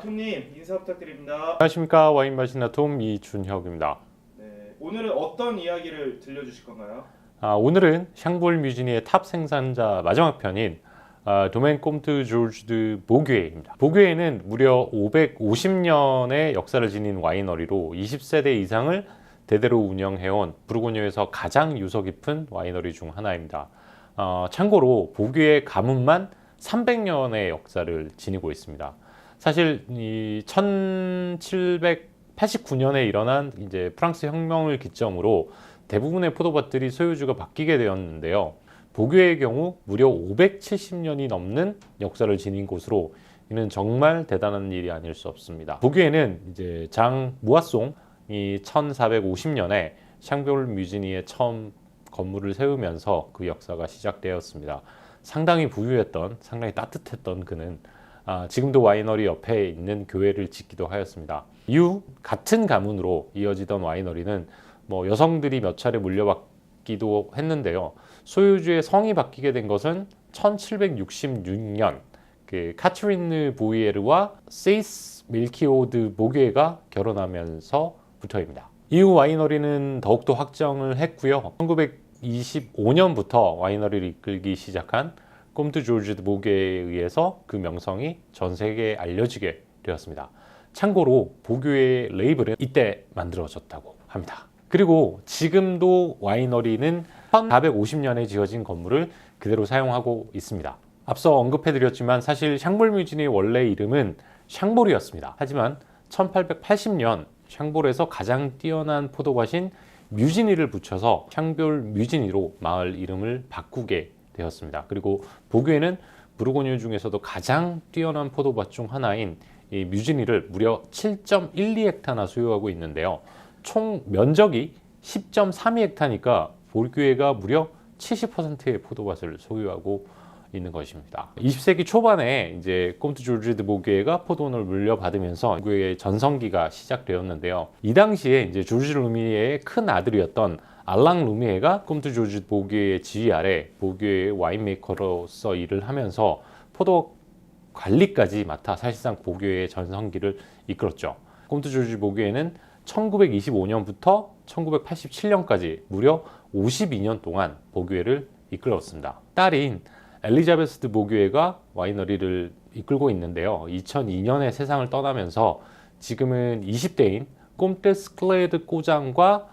톰님 인사 부탁드립니다. 안녕하십니까. 와인 마시나 톰 이준혁입니다. 네, 오늘은 어떤 이야기를 들려주실 건가요? 오늘은 샹볼 뮤지니의 탑 생산자 마지막 편인 도멘 꼼트 조르주 드 보규에입니다. 보규에는 무려 550년의 역사를 지닌 와이너리로 20세대 이상을 대대로 운영해온 부르고뉴에서 가장 유서 깊은 와이너리 중 하나입니다. 참고로 보규의 가문만 300년의 역사를 지니고 있습니다. 사실 이 1789년에 일어난 이제 프랑스 혁명을 기점으로 대부분의 포도밭들이 소유주가 바뀌게 되었는데요. 보규의 경우 무려 570년이 넘는 역사를 지닌 곳으로 이는 정말 대단한 일이 아닐 수 없습니다. 보규에는 이제 장 무아송이 1450년에 샹볼 뮤지니에 처음 건물을 세우면서 그 역사가 시작되었습니다. 상당히 부유했던, 상당히 따뜻했던 그는 지금도 와이너리 옆에 있는 교회를 짓기도 하였습니다. 이후 같은 가문으로 이어지던 와이너리는 여성들이 몇 차례 물려받기도 했는데요. 소유주의 성이 바뀌게 된 것은 1766년 카트리느 보이에르와 세이스 밀키오드 보규에가 결혼하면서부터입니다. 이후 와이너리는 더욱더 확장을 했고요. 1925년부터 와이너리를 이끌기 시작한 꼼트 조르주 드 보규에에 의해서 그 명성이 전 세계에 알려지게 되었습니다. 참고로 보규의 레이블은 이때 만들어졌다고 합니다. 그리고 지금도 와이너리는 1450년에 지어진 건물을 그대로 사용하고 있습니다. 앞서 언급해드렸지만 사실 샹볼 뮤지니의 원래 이름은 샹볼이었습니다. 하지만 1880년 샹볼에서 가장 뛰어난 포도밭인 뮤지니를 붙여서 샹볼 뮤지니로 마을 이름을 바꾸게 되었습니다. 그리고 보규에는 부르고뉴 중에서도 가장 뛰어난 포도밭 중 하나인 이 뮤지니를 무려 7.12헥타나 소유하고 있는데요. 총 면적이 10.32헥타니까 보규에가 무려 70%의 포도밭을 소유하고 있는 것입니다. 20세기 초반에 이제 꼼트 조르주 드 보규에가 포도원을 물려받으면서 보규의 전성기가 시작되었는데요. 이 당시에 이제 조르주 루미에의 큰 아들이었던 알랑 루미에가 꼼트 조르주 드 보규에의 지휘 아래 보규의 와인메이커로서 일을 하면서 포도 관리까지 맡아 사실상 보규의 전성기를 이끌었죠. 꼼트 조르주 보규에는 1925년부터 1987년까지 무려 52년 동안 보규에를 이끌었습니다. 딸인 엘리자베스 드 보규에가 와이너리를 이끌고 있는데요. 2002년에 세상을 떠나면서 지금은 20대인 꼼테 스클레드 꼬장과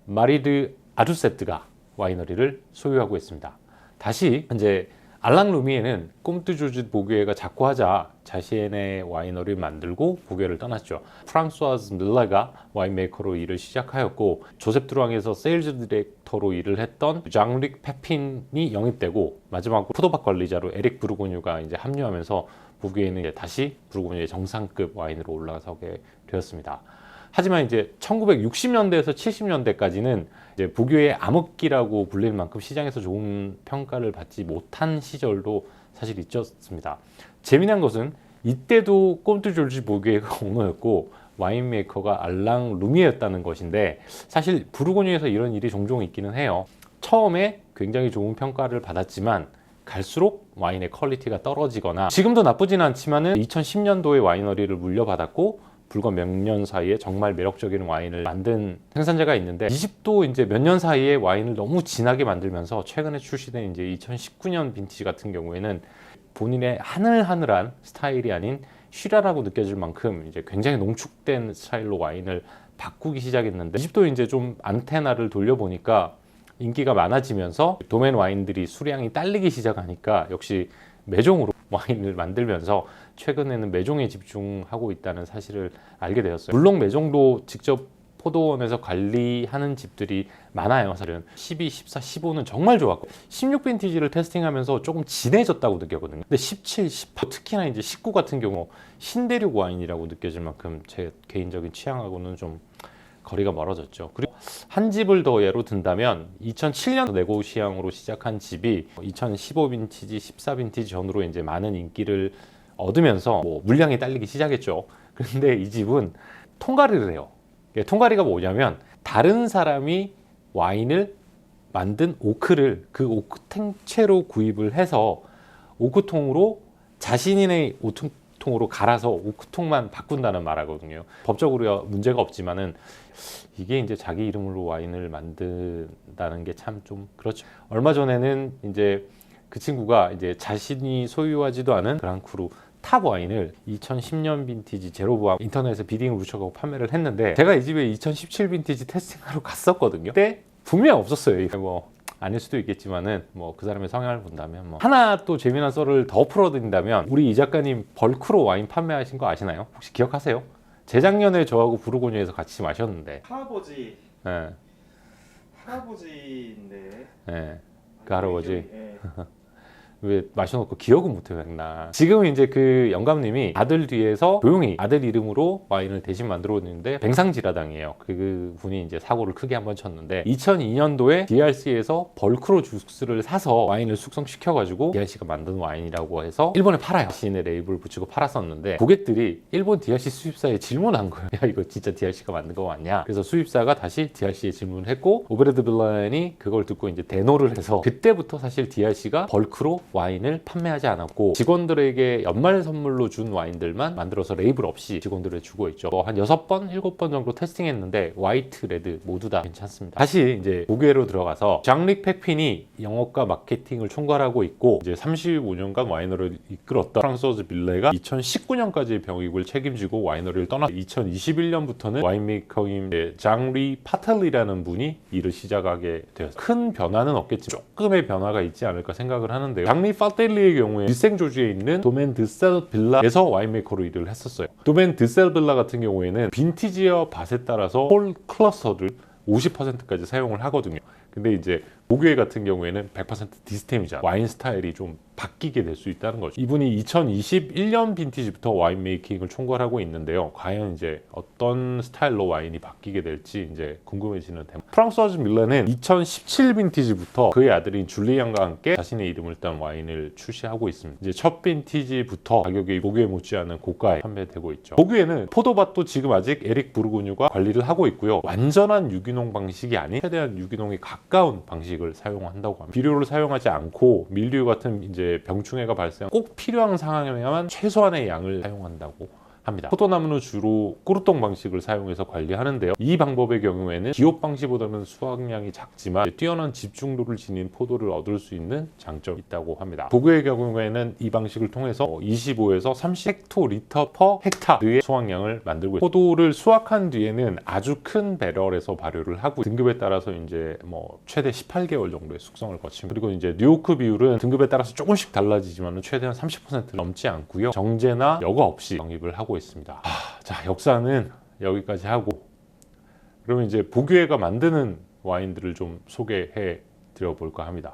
마리드 아두세트가 와이너리를 소유하고 있습니다. 다시 이제 알랑 루미에는 꼼트 조르주 보규에가 자꾸 하자 자신의 와이너리를 만들고 보규에를 떠났죠. 프랑스와즈 밀라가 와인메이커로 일을 시작하였고 조셉 드루앙에서 세일즈 디렉터로 일을 했던 장릭 페핀이 영입되고 마지막으로 포도밭 관리자로 에릭 부르고뉴가 이제 합류하면서 보규에는 이제 다시 부르고뉴의 정상급 와인으로 올라서게 되었습니다. 하지만 이제 1960년대에서 70년대까지는 이제 보규의 암흑기라고 불릴 만큼 시장에서 좋은 평가를 받지 못한 시절도 사실 있었습니다. 재미난 것은 이때도 꼼트 조르주 보규에가 오너였고 와인메이커가 알랑 루미에였다는 것인데 사실 부르고뉴에서 이런 일이 종종 있기는 해요. 처음에 굉장히 좋은 평가를 받았지만 갈수록 와인의 퀄리티가 떨어지거나 지금도 나쁘진 않지만은 2010년도에 와이너리를 물려받았고 불과 몇 년 사이에 정말 매력적인 와인을 만든 생산자가 있는데 이 집도 이제 몇 년 사이에 와인을 너무 진하게 만들면서 최근에 출시된 이제 2019년 빈티지 같은 경우에는 본인의 하늘하늘한 스타일이 아닌 쉬라라고 느껴질 만큼 이제 굉장히 농축된 스타일로 와인을 바꾸기 시작했는데 이 집도 이제 좀 안테나를 돌려보니까 인기가 많아지면서 도멘 와인들이 수량이 딸리기 시작하니까 역시 매종으로 와인을 만들면서 최근에는 매종에 집중하고 있다는 사실을 알게 되었어요. 물론 매종도 직접 포도원에서 관리하는 집들이 많아요. 사실은 12, 14, 15는 정말 좋았고 16 빈티지를 테스팅하면서 조금 진해졌다고 느꼈거든요. 근데 17, 18 특히나 이제 19 같은 경우 신대륙 와인이라고 느껴질 만큼 제 개인적인 취향하고는 좀 거리가 멀어졌죠. 그리고 한 집을 더 예로 든다면 2007년 네고시앙으로 시작한 집이 2015 빈티지, 14 빈티지 전후로 이제 많은 인기를 얻으면서 물량이 딸리기 시작했죠. 그런데 이 집은 통가리를 해요. 통가리가 뭐냐면 다른 사람이 와인을 만든 오크를 그 오크 탱채로 구입을 해서 오크통으로 자신의 오크통으로 갈아서 오크통만 바꾼다는 말하거든요. 법적으로 문제가 없지만은 이게 이제 자기 이름으로 와인을 만든다는 게 참 좀 그렇죠. 얼마 전에는 이제 그 친구가 이제 자신이 소유하지도 않은 그랑크루 탑 와인을 2010년 빈티지 제로브와 인터넷에 비딩을 붙여가고 판매를 했는데, 제가 이 집에 2017 빈티지 테스팅하러 갔었거든요. 그때 분명 없었어요. 뭐 아닐 수도 있겠지만은 뭐 그 사람의 성향을 본다면 뭐 하나 또 재미난 썰을 더 풀어드린다면, 우리 이 작가님 벌크로 와인 판매하신 거 아시나요? 혹시 기억하세요? 재작년에 저하고 부르고뉴에서 같이 마셨는데, 할아버지. 예, 할아버지인데. 예, 그 할아버지. 예. 왜 마셔놓고 기억은 못해요, 나. 지금은 이제 그 영감님이 아들 뒤에서 조용히 아들 이름으로 와인을 대신 만들어줬는데 뱅상지라당이에요. 그 분이 이제 사고를 크게 한번 쳤는데, 2002년도에 DRC에서 벌크로 주스를 사서 와인을 숙성시켜가지고 DRC가 만든 와인이라고 해서 일본에 팔아요. 자신의 레이블 붙이고 팔았었는데, 고객들이 일본 DRC 수입사에 질문한 거예요. 야, 이거 진짜 DRC가 만든 거 맞냐? 그래서 수입사가 다시 DRC에 질문을 했고, 오베르드 빌란이 그걸 듣고 이제 대노를 해서, 그때부터 사실 DRC가 벌크로 와인을 판매하지 않았고, 직원들에게 연말 선물로 준 와인들만 만들어서 레이블 없이 직원들에게 주고 있죠. 한 6번, 7번 정도 테스팅했는데 화이트, 레드 모두 다 괜찮습니다. 다시 이제 고개로 들어가서 장릭 팩핀이 영업과 마케팅을 총괄하고 있고, 이제 35년간 와이너리를 이끌었던 프랑소즈 빌레가 2019년까지 병역을 책임지고 와이너리를 떠났. 2021년부터는 와인메이커인 장리 파텔리라는 분이 일을 시작하게 되었어요. 큰 변화는 없겠지만 조금의 변화가 있지 않을까 생각을 하는데요. 장리 파텔리의 경우에 일생 조지에 있는 도멘 드셀 빌라에서 와인메이커로 일을 했었어요. 도멘 드셀 빌라 같은 경우에는 빈티지와 밭에 따라서 홀 클러스터를 50%까지 사용을 하거든요. 근데 이제 보교회 같은 경우에는 100% 디스템이자 와인 스타일이 좀 바뀌게 될 수 있다는 거죠. 이분이 2021년 빈티지부터 와인 메이킹을 총괄하고 있는데요. 과연 이제 어떤 스타일로 와인이 바뀌게 될지 이제 궁금해지는 테마. 프랑소아즈 밀라는 2017 빈티지부터 그의 아들인 줄리안과 함께 자신의 이름을 딴 와인을 출시하고 있습니다. 이제 첫 빈티지부터 가격이 보교회 못지않은 고가에 판매되고 있죠. 보교회는 포도밭도 지금 아직 에릭 부르고뉴가 관리를 하고 있고요. 완전한 유기농 방식이 아닌 최대한 유기농에 가까운 방식을 사용한다고 합니다. 비료를 사용하지 않고 밀류 같은 이제 병충해가 발생 꼭 필요한 상황에만 최소한의 양을 사용한다고 합니다. 포도나무는 주로 꾸르똥 방식을 사용해서 관리하는데요. 이 방법의 경우에는 기업 방식보다는 수확량이 작지만 뛰어난 집중도를 지닌 포도를 얻을 수 있는 장점이 있다고 합니다. 보교의 경우에는 이 방식을 통해서 25에서 30헥토리터 퍼 헥타르의 수확량을 만들고 있습니다. 포도를 수확한 뒤에는 아주 큰 배럴에서 발효를 하고, 등급에 따라서 이제 뭐 최대 18개월 정도의 숙성을 거칩니다. 그리고 이제 뉴오크 비율은 등급에 따라서 조금씩 달라지지만 최대한 30% 넘지 않고요. 정제나 여과 없이 영입을 하고 있습니다. 자, 역사는 여기까지 하고, 그러면 이제 보교회가 만드는 와인들을 좀 소개해 드려 볼까 합니다.